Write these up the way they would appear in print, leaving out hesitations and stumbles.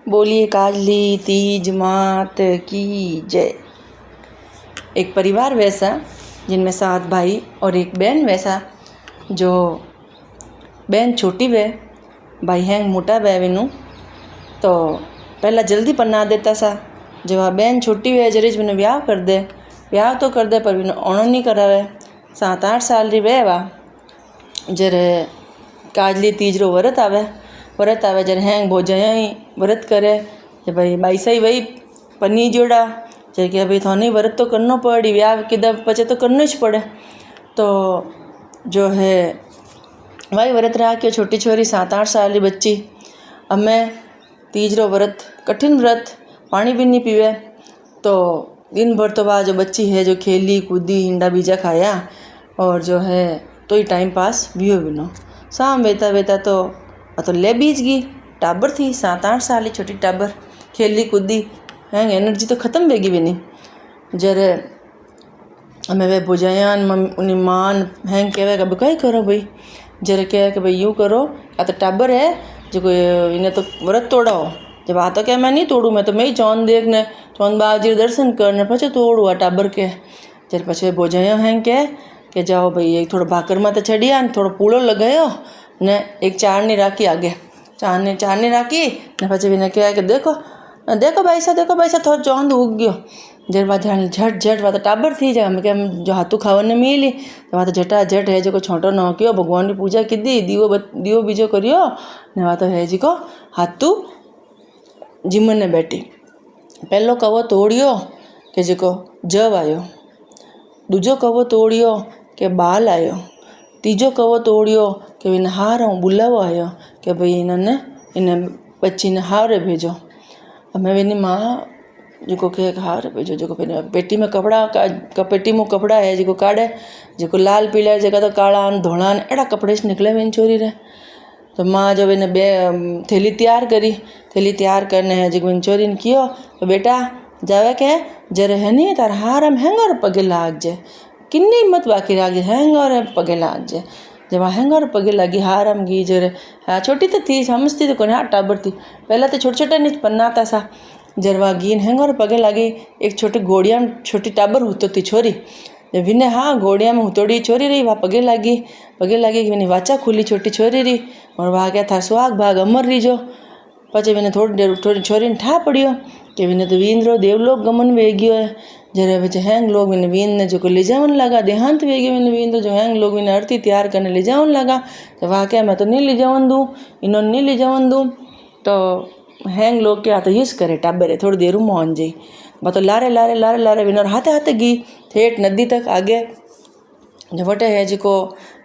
बोलिए काजली तीज मात की जय। एक परिवार वैसा जिनमें 7 भाई और एक बहन वैसा। जो बहन छोटी वे भाई हैंग मोटा वे विनू तो पहला जल्दी पन्ना देता सा। जब आ बहन छोटी वे जरीज मैंने ब्याह कर दे, ब्याह तो कर दे पर विनू ओणो नहीं करावे। 7-8 साल री वे वा जरे काजली तीज रो व्रत आवे जरे हैंग भोजया ही व्रत करे कि भाई बाईसा ही वही पन्नी जोड़ा जे कि भाई थाने व्रत तो करना पड़ी, ब्याह किदा पचे तो करना ही पड़े। तो जो है वही व्रत रहा कि छोटी छोरी 7-8 साल की बच्ची अब मैं तीज रो व्रत कठिन व्रत, पानी भी नहीं पीवे। तो दिन भर तो वह जो बच्ची है जो खेली कूदी हिंडा बीजा खाया और जो है तो ही टाइम पास वियो बिनो। शाम वेता वेता तो ले बीज गई। टाबर थी 7-8 साल की छोटी टाबर, खेली कूदी हैं एनर्जी तो ख़त्म वेगी भी नहीं। जरे हमें वे बुझायान उन्हें मान हैं कहवे कभी कहीं करो भाई, जरे कहे कि भाई यूँ करो या तो टाबर है जो कोई इन्हें तो व्रत तोड़ाओ। जब आता क्या मैं नहीं तोड़ूँ, मैं तो मैं ही चौंद देखने चौंद बाजी दर्शन करने पछे तोड़ू आ टाबर के। जर पछे बुझाया हैं के जाओ भाई एक थोड़ा भाकर में तो चढ़िया थोड़ा पूड़ो लगायो ने एक चारनी राखी आगे चारनी राखी ने पछे विने कहा कि देखो भाई सा थोड़ा चौंद उग गयो। जर बात झट बात टाबर थी जाए मैं क्या जो हाथू खावाने मिली तो बात झटा झट है जो छोटो न कियो भगवान की पूजा की दी दीवो बीजो करियो ने बात है जी को हाथू जिमन ने बैठी। पहलो कवो तोड़ियो कि जो जव आयो, दूजो कवो तोड़ियो कि बाल आयो, तीजो कवो तोड़ियो कि इन हार बुलावो आयो कि भाई इन्हें बच्ची ने हार भेजो। अब मैं विनी माँ जो के हार भेजो जो पेटी में पेटी में कपड़ा है जो काढ़े जो लाल पीला जगह तो काला धोला एड़ा कपड़े से निकले वे चोरी रहे। तो माँ जब इन्हें थैली तैयार करी, थैली तैयार करने है जो इन चोरी ने कियो तो बेटा जावे के जरे है नहीं तार हारम हैंगर पगे लाग जाए किन्नी मत बाकी राग हैंगर पगे लाग जाए। जब हैंगर पगे लगी हारम गी जरे हाँ छोटी तो थी समझती तो कौन हाँ टाबर थी पहला तो छोटे नहीं पन्नाता सा। जरवा गीन हैंगर पगे लगी एक छोटी घोड़िया में छोटी टाबर हुतो थी छोरी जब विने हाँ घोड़िया में हुतोड़ी छोरी रही वहाँ पगे लगी कि विनी वाचा खुली छोटी छोरी रही और वहाँ क्या था सुहाग भाग अमर रही जो पचे विने थोड़ी छोरी ने ठा पड़ियो कि विने तो वींद्रो देवलोक गमन वे गयो है। जरे बच्चे हैंग लोग विने वीन ने जो को ले जावन लगा देहांत वे गयो विने वीन तो जो हैंग लोग विने आरती तैयार करने ले जावन लगा तो वहाँ क्या मैं तो नहीं ले जावन दूँ इन्होंने नहीं ले जावन दूँ। तो हैंग लोग क्या तो यूज़ करे टाबरे थोड़ी देर मोहन जी बा तो लारे विनर हाथे गई ठेठ नदी तक आगे जो वटे है जिको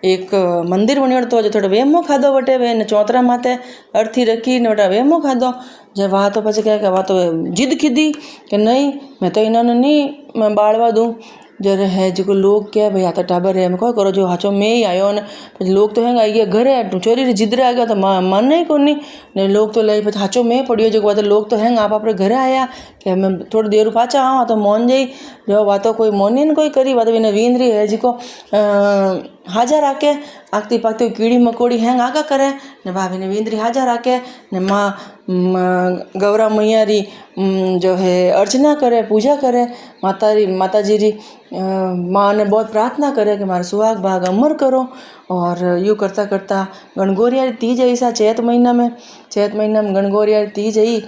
एक मंदिर बनियो तो जो थोड़ा वेमो खादो वटे वे ने चौतरा माथे अर्थी रखी ने वटा वेमो खादो। जब वहाँ तो पछे क्या वहाँ तो जिद कीधी कि नहीं मैं तो इन्होंने नहीं मैं बाड़वा दूँ। जरे है जो लोग क्या भाई आता टाबर है मैं कोई करो जो हाचो में ही आयो ने लोग तो हैं आई गया घर है चोरी जिद आ गया तो मन नहीं कोनी ने लोग तो लाई फिर हाचो में पड़ियो जो बात लोग तो हैं आप अपने घर आया कि मैं थोड़ी देर पाचा हाँ तो मोन जाई जो बात कोई मोनी ने कोई करी बात विने वींद्री है जिको हाजर आके आगती पागती कीड़ी मकोड़ी हैंग आगा करे ने भाभी ने वींद्री हाजर आके ने माँ गौरा मैया री जो है अर्चना करे पूजा करे माता जी री माँ ने बहुत प्रार्थना करे कि मारे सुहाग भाग अमर करो। और यूँ करता करता गणगौरिया तीज ऐसा चैत महीना में गणगौरिया तीज आई।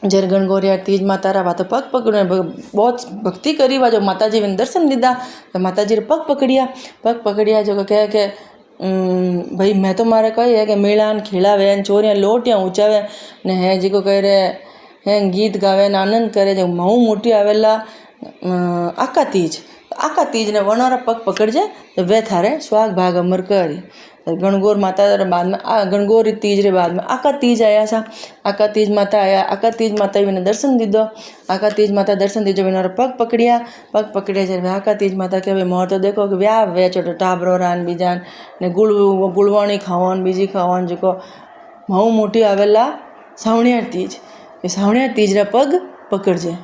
जर गणगौरिया तीज माता रा बात पग पकड़े बहुत भक्ति करी वा जो माता जी ने दर्शन दीदा तो माता जी पग पकड़िया जो कहे के भाई मैं तो मारे कही है कि मेलान खिलावे चोरियाँ लोटियाँ ऊँचावे ने है जी को कह रहे हैं गीत गावे ने आनंद करे जो महू मोटी आवेला आका तीज ने वनारा पग पकड़ जाए तो वे थारे स्वाग भाग अमर करी। गणगौर माता बाद में गणगौर तीज रे बाद में आका तीज आया सा। आका तीज माता आया, आका तीज माता मैंने दर्शन दीदो, आका तीज माता दर्शन दीजो मैंने पग पकड़िया जब आका तीज माता के मोर तो देखो कि व्याह वे छोटो टाबरो रान बीजान ने गुड़वाणी खावन बीजी खावन जो महू मोटी आवेला सावणियार तीज रा पग पकड़जे।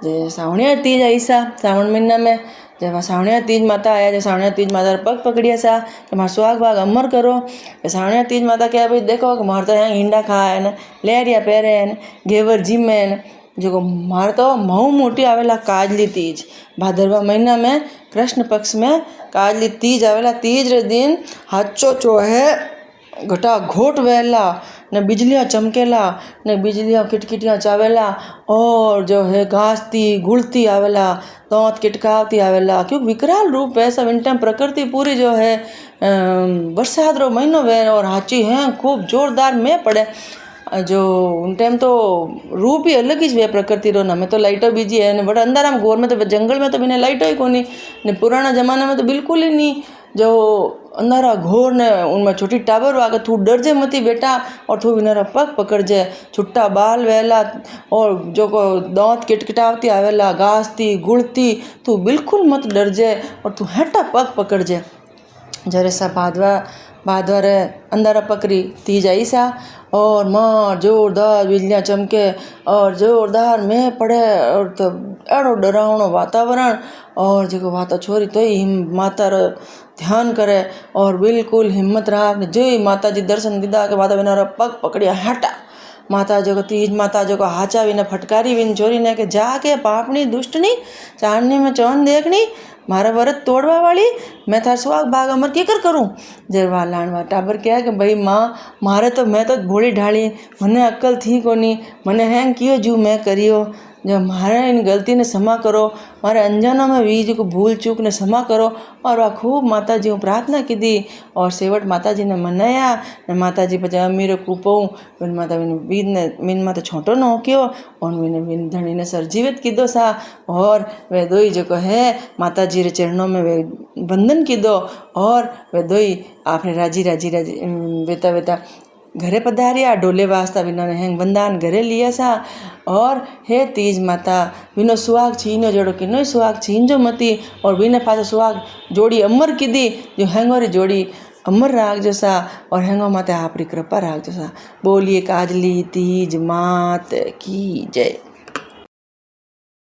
जे सावणियार तीज आई सा सावन महीना में जब सावणिया तीज माता आया, जो सावणिया तीज माता पग पकड़िया सा कि मार सुहाग भाग अमर करो। सावणिया तीज माता क्या भाई देखो कि मार तो यहाँ हिंडा खाए ने, लहरिया पहरे ने, घेवर जिमे ने, जो मार तो महू मोटी आवेला काजली तीज। भादरवा महीना में कृष्ण पक्ष में काजली तीज आवेला। तीज रे दिन हाचो चोहे घटा घोट वेला ने बिजलियाँ चमकेला ने बिजलियाँ किटकिटियाँ चावेला और जो है घासती गुड़ती आवेला, दांत किटकावती आवेला। क्योंकि विकराल रूप है सब इन टाइम प्रकृति पूरी जो है बरसात रो महीनो वे और हाची है खूब जोरदार में पड़े। जो उन टाइम तो रूप ही अलग ही वे प्रकृति रो। न में तो लाइटो बीजी है ने बड़ा अंधारा में घोर में तो जंगल में तो बिना लाइटो ही कोनी ने पुराना जमाना में तो बिल्कुल ही नहीं। जो अंधारा घोर ने उनमें छोटी टाबर वागे तू डर जे मती बेटा और तू बिना पग पकड़ जे, छुट्टा बाल वेला और जो को दांत किटकिटावती आवेला, घासती गुड़ती, तू बिल्कुल मत डर जे और तू हटा पग पकड़ जे। जरे सा भादवा रे अंधारा पकड़ी तीज आई सा और मां जोरदार बिजलियाँ चमके और जोरदार में पड़े और तो एड़ो डरावनो वातावरण और जो वाता छोरी तो ही माता रो ध्यान करे और बिल्कुल हिम्मत राख जो ही माता जी दर्शन दीदा के बाद बिना पग पकड़िया हटा। माता जो तीज माता जो हाचा विने फटकारी विन छोरी ने के जाके पापनी दुष्टनी चांदनी में चौन देखनी मारा व्रत तोड़वा वाली, मैं थार सुहाग भाग अमर क्या करूँ। जरवा लाणवा टाबर क्या कि भाई माँ मारे तो मैं तो भोली ढाली, मने अक्ल थी कोनी, मने हैंग कियो जू मैं करियो। जो मारे इन गलती ने क्षमा करो, मारे अनजानों में बीज को भूल चूक ने क्षमा करो। और वह खूब माता जी प्रार्थना की दी और सेवट माता जी ने मनाया ने माता जी पचा अमीर कूपो बिन माता बीज ने मीन माता छोटो न होक्यो और मैंने बिन धनी ने सरजीवित की दो सा और वे दोई जो को है माता जी रे चरणों में वे वंदन की दो और वे दोई आपने राजी वेता वेता घरे पधारिया। डोले वास्ता बिना ने हैंग वंदान घरे लिया सा और हे तीज माता बिनो सुहाग छीनो जोड़ो कि नो सुहाग छीन जो मती और बिना पास सुहाग जोड़ी अमर की दी जो हैंगोरी जोड़ी अमर राख जो सा और हैंगो माता आपरी कृपा राख जो सा। बोलिए काजली तीज मात की जय।